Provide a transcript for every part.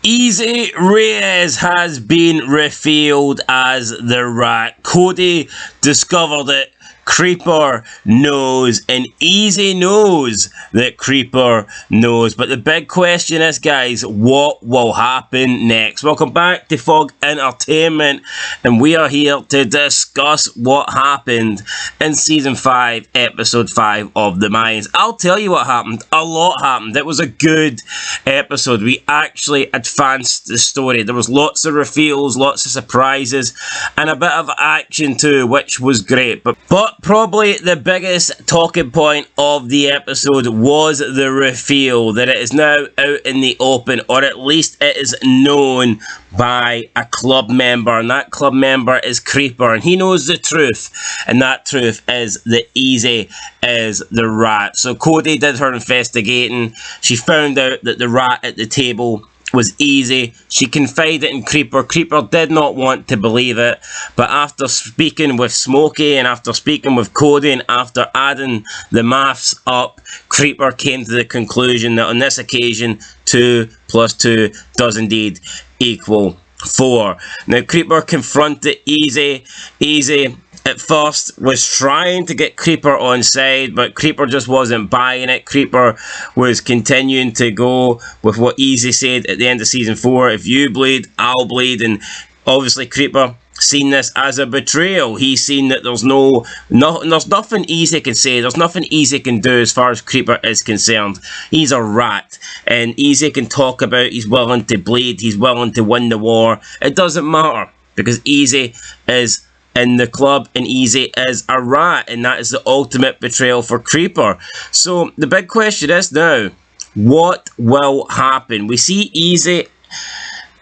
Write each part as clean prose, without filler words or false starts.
Easy Reyes has been revealed as the rat. Cody discovered it. Creeper knows, and Easy knows that Creeper knows. But the big question is, guys, what will happen next? Welcome back to Fog Entertainment, and we are here to discuss what happened in Season 5, Episode 5 of The Mayans. I'll tell you what happened. A lot happened. It was a good episode. We actually advanced the story. There was lots of reveals, lots of surprises, and a bit of action too, which was great. But probably the biggest talking point of the episode was the reveal that it is now out in the open, or at least it is known by a club member, and that club member is Creeper, and he knows the truth, and that truth is that Easy is the rat. So Cody did her investigating. She found out that the rat at the table was Easy. She confided in Creeper. Creeper did not want to believe it, but after speaking with Smokey and after speaking with Cody and after adding the maths up, Creeper came to the conclusion that on this occasion 2 plus 2 does indeed equal 4. Now Creeper confronted Easy. Easy at first was trying to get Creeper on side, but Creeper just wasn't buying it. Creeper was continuing to go with what Easy said at the end of Season 4, if you bleed, I'll bleed, and obviously Creeper seen this as a betrayal. He's seen that there's nothing Easy can say, there's nothing Easy can do as far as Creeper is concerned. He's a rat, and Easy can talk about he's willing to bleed, he's willing to win the war. It doesn't matter, because Easy is in the club, and Easy is a rat, and that is the ultimate betrayal for Creeper. So the big question is now, what will happen? We see Easy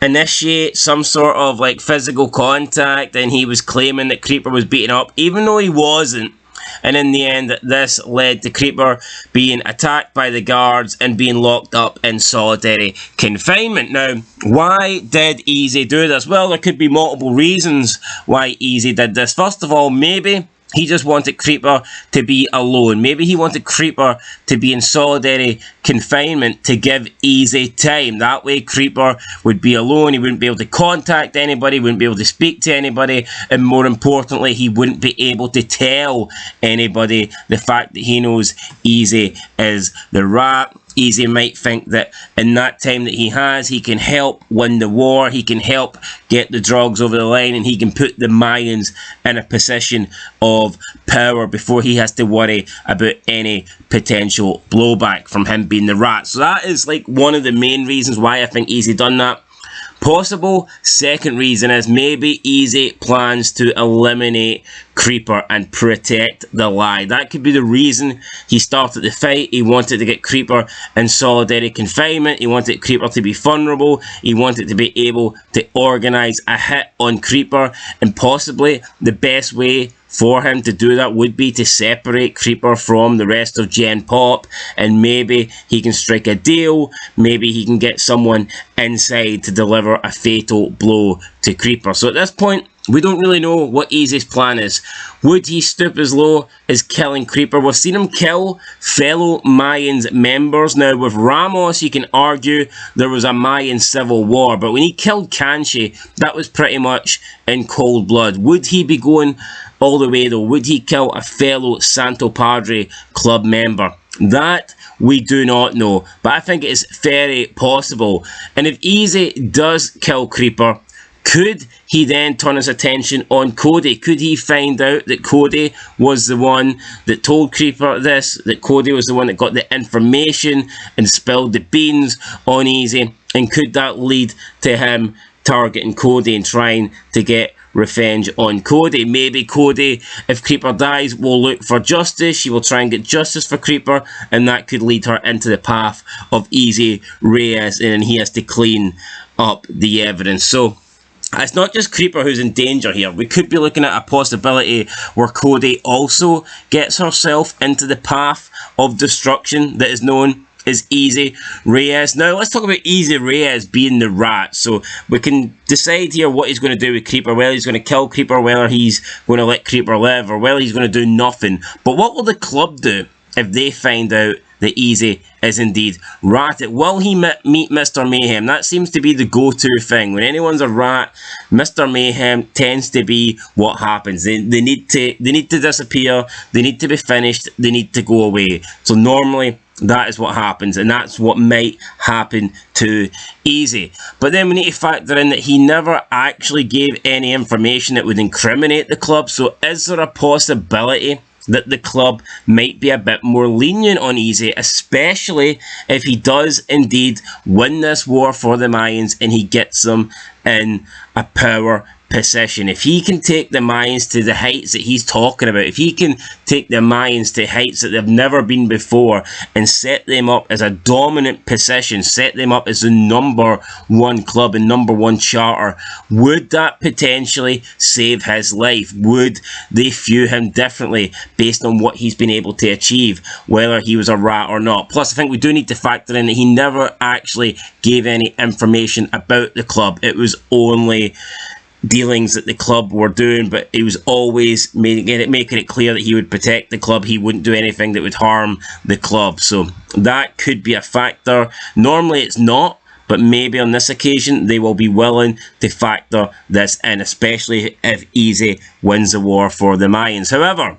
initiate some sort of like physical contact, and he was claiming that Creeper was beaten up, even though he wasn't. And in the end, this led to Creeper being attacked by the guards and being locked up in solitary confinement. Now, why did Easy do this? Well, there could be multiple reasons why Easy did this. First of all, maybe he just wanted Creeper to be alone. Maybe he wanted Creeper to be in solitary confinement to give Easy time. That way Creeper would be alone, he wouldn't be able to contact anybody, wouldn't be able to speak to anybody, and more importantly, he wouldn't be able to tell anybody the fact that he knows Easy is the rat. Easy might think that in that time that he has, he can help win the war, he can help get the drugs over the line, and he can put the Mayans in a position of power before he has to worry about any potential blowback from him being the rat. So that is like one of the main reasons why I think Easy done that. Possible second reason is maybe Easy plans to eliminate Creeper and protect the lie. That could be the reason he started the fight. He wanted to get Creeper in solitary confinement. He wanted Creeper to be vulnerable. He wanted to be able to organise a hit on Creeper, and possibly the best way for him to do that would be to separate Creeper from the rest of Gen Pop, and maybe he can strike a deal, maybe he can get someone inside to deliver a fatal blow to Creeper. So at this point, we don't really know what Easy's plan is. Would he stoop as low as killing Creeper? We've seen him kill fellow Mayans members. Now with Ramos, you can argue there was a Mayan civil war, but when he killed Kanshi, that was pretty much in cold blood. Would he be going all the way though? Would he kill a fellow Santo Padre club member? That we do not know, but I think it is very possible. And if Easy does kill Creeper, could he then turn his attention on Cody? Could he find out that Cody was the one that told Creeper this, that Cody was the one that got the information and spilled the beans on Easy? And could that lead to him targeting Cody and trying to get revenge on Cody? Maybe Cody, if Creeper dies, will look for justice. She will try and get justice for Creeper, and that could lead her into the path of Easy Reyes, and he has to clean up the evidence. So it's not just Creeper who's in danger here. We could be looking at a possibility where Cody also gets herself into the path of destruction that is known as Easy Reyes. Now let's talk about Easy Reyes being the rat. So we can decide here what he's going to do with Creeper, whether he's going to kill Creeper, whether he's going to let Creeper live, or whether he's going to do nothing. But what will the club do if they find out that Easy is indeed ratted. Will he meet Mr. Mayhem? That seems to be the go-to thing. When anyone's a rat, Mr. Mayhem tends to be what happens. They need to disappear. They need to be finished. They need to go away. So normally that is what happens, and that's what might happen to Easy. But then we need to factor in that he never actually gave any information that would incriminate the club. So is there a possibility that the club might be a bit more lenient on Easy, especially if he does indeed win this war for the Mayans and he gets them in a power position? If he can take the Mayans to the heights that he's talking about, if he can take the Mayans to heights that they've never been before and set them up as a dominant position, set them up as the #1 club and #1 charter, would that potentially save his life? Would they view him differently based on what he's been able to achieve, whether he was a rat or not? Plus, I think we do need to factor in that he never actually gave any information about the club. It was only dealings that the club were doing, but he was always making it clear that he would protect the club. He wouldn't do anything that would harm the club. So that could be a factor. Normally it's not, but maybe on this occasion they will be willing to factor this in, especially if Easy wins the war for the Mayans. However,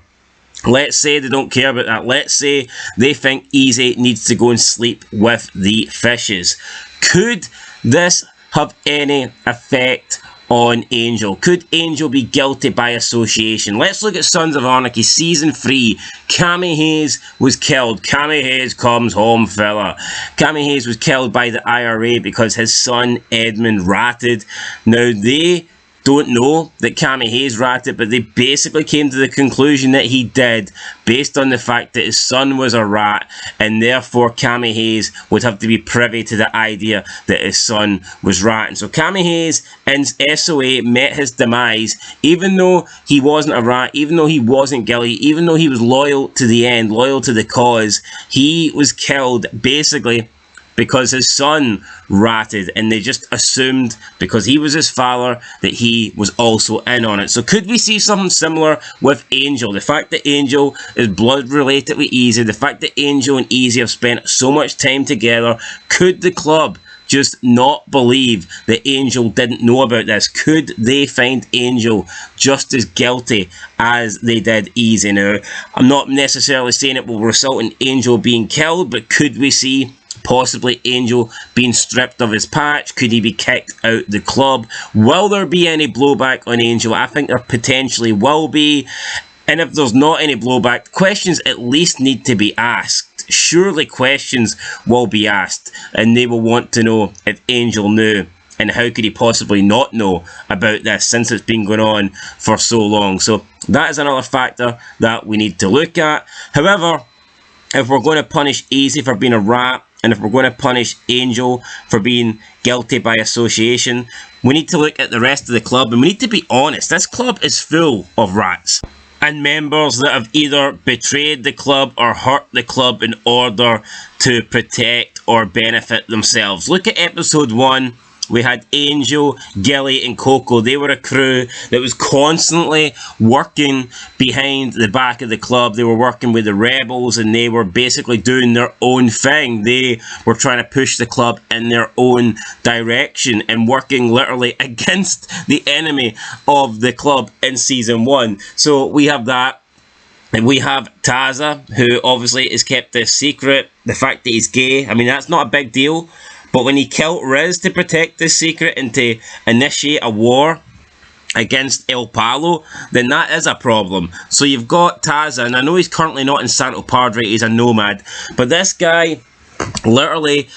let's say they don't care about that. Let's say they think Easy needs to go and sleep with the fishes. Could this have any effect on Angel? Could Angel be guilty by association? Let's look at Sons of Anarchy Season 3. Cammy Hayes was killed. Cammy Hayes comes home, fella. Cammy Hayes was killed by the IRA because his son Edmund ratted. Now, they don't know that Cammy Hayes ratted, but they basically came to the conclusion that he did based on the fact that his son was a rat, and therefore Cammy Hayes would have to be privy to the idea that his son was ratting. So Cammy Hayes in SOA met his demise, even though he wasn't a rat, even though he wasn't guilty, even though he was loyal to the end, loyal to the cause. He was killed basically because his son ratted, and they just assumed because he was his father that he was also in on it. So could we see something similar with Angel? The fact that Angel is blood related with Easy, the fact that Angel and Easy have spent so much time together, could the club just not believe that Angel didn't know about this? Could they find Angel just as guilty as they did Easy? Now, I'm not necessarily saying it will result in Angel being killed, but could we see possibly Angel being stripped of his patch? Could he be kicked out the club? Will there be any blowback on Angel? I think there potentially will be. And if there's not any blowback, questions at least need to be asked. Surely questions will be asked, and they will want to know if Angel knew, and how could he possibly not know about this since it's been going on for so long. So that is another factor that we need to look at. However, if we're going to punish Easy for being a rat, and if we're going to punish Angel for being guilty by association, we need to look at the rest of the club, and we need to be honest. This club is full of rats and members that have either betrayed the club or hurt the club in order to protect or benefit themselves. Look at episode 1. We had Angel, Gilly and Coco. They were a crew that was constantly working behind the back of the club. They were working with the rebels, and they were basically doing their own thing. They were trying to push the club in their own direction and working literally against the enemy of the club in Season 1. So we have that. And we have Taza, who obviously is kept this secret. The fact that he's gay, I mean, that's not a big deal. But when he killed Riz to protect this secret and to initiate a war against El Palo, then that is a problem. So you've got Taza, and I know he's currently not in Santo Padre, he's a nomad. But this guy, literally,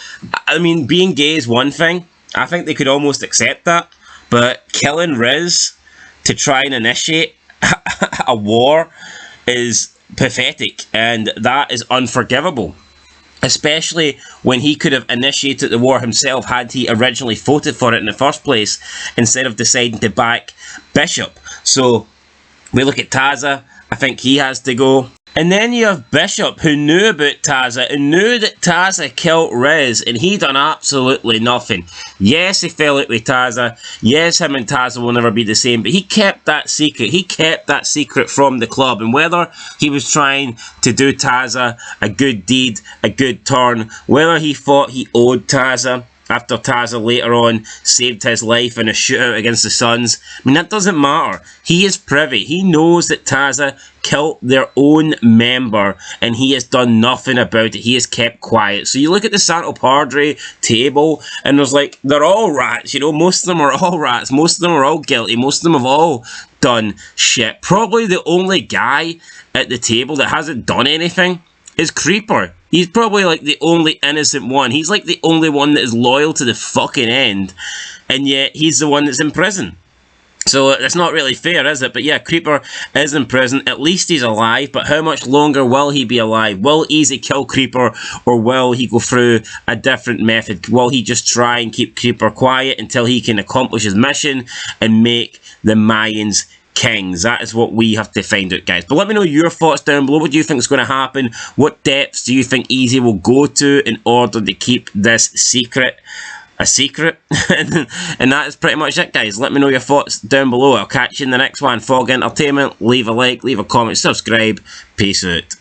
I mean, being gay is one thing. I think they could almost accept that. But killing Riz to try and initiate a war is pathetic, and that is unforgivable. Especially when he could have initiated the war himself had he originally voted for it in the first place, instead of deciding to back Bishop. So we look at Taza. I think he has to go. And then you have Bishop, who knew about Taza and knew that Taza killed Riz, and he done absolutely nothing. Yes, he fell out with Taza. Yes, him and Taza will never be the same, but he kept that secret. He kept that secret from the club, and whether he was trying to do Taza a good deed, a good turn, whether he thought he owed Taza, after Taza later on saved his life in a shootout against the Suns, I mean, that doesn't matter. He is privy. He knows that Taza killed their own member, and he has done nothing about it. He has kept quiet. So you look at the SANTO PADRE table, and there's like, they're all rats, you know, most of them are all rats, most of them are all guilty, most of them have all done shit. Probably the only guy at the table that hasn't done anything is Creeper. He's probably like the only innocent one. He's like the only one that is loyal to the fucking end, and yet he's the one that's in prison. So it's not really fair, is it? But yeah, Creeper is in prison. At least he's alive, but how much longer will he be alive? Will Easy kill Creeper, or will he go through a different method? Will he just try and keep Creeper quiet until he can accomplish his mission and make the Mayans kings? That is what we have to find out, guys. But let me know your thoughts down below. What do you think is going to happen? What depths do you think Easy will go to in order to keep this secret a secret? And that is pretty much it, guys. Let me know your thoughts down below. I'll catch you in the next one. Fog Entertainment. Leave a like, leave a comment, subscribe. Peace out.